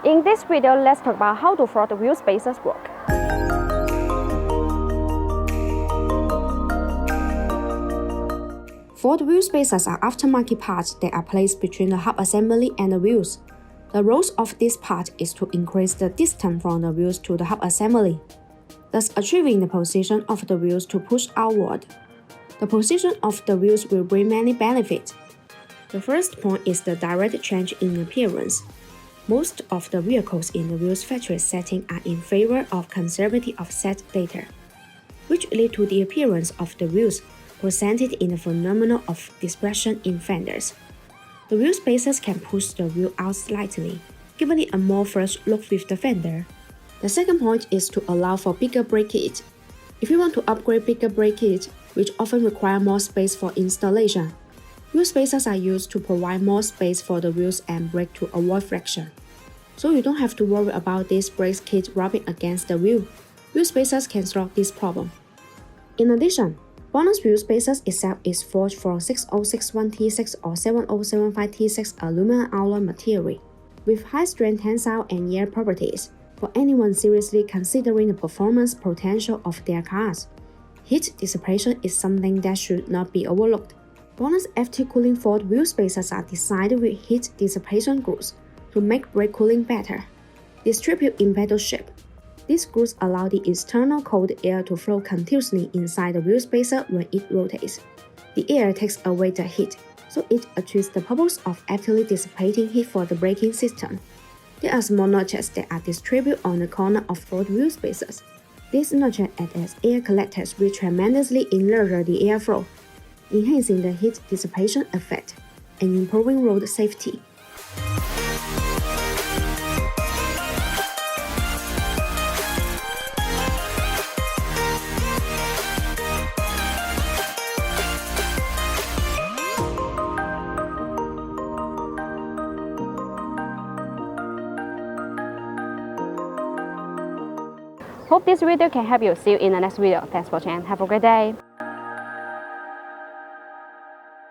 In this video, let's talk about how the front wheel spacers work. Front wheel spacers are aftermarket parts that are placed between the hub assembly and the wheels. The role of this part is to increase the distance from the wheels to the hub assembly, thus achieving the position of the wheels to push outward. The position of the wheels will bring many benefits. The first point is the direct change in appearance. Most of the vehicles in the wheels factory setting are in favor of conservative offset data, which lead to the appearance of the wheels presented in the phenomenon of dispersion in fenders. The wheel spacers can push the wheel out slightly, giving it a more flush look with the fender. The second point is to allow for bigger brake kit. If you want to upgrade bigger brake kit, which often require more space for installation, wheel spacers are used to provide more space for the wheels and brake to avoid friction. So you don't have to worry about this brake kit rubbing against the wheel. Wheel spacers can solve this problem. In addition, BONOSS wheel spacers itself is forged from 6061T6 or 7075T6 aluminum alloy material, with high-strength tensile and yield properties. For anyone seriously considering the performance potential of their cars, heat dissipation is something that should not be overlooked. BONOSS FT cooling front wheel spacers are designed with heat dissipation grooves to make brake cooling better. Distribute in pedal shape. These grooves allow the external cold air to flow continuously inside the wheel spacer when it rotates. The air takes away the heat, so it achieves the purpose of actively dissipating heat for the braking system. There are small notches that are distributed on the corner of front wheel spacers. These notches act as air collectors which tremendously enlarge the airflow, enhancing the heat dissipation effect and improving road safety. Hope this video can help you. See you in the next video. Thanks for watching and have a great day.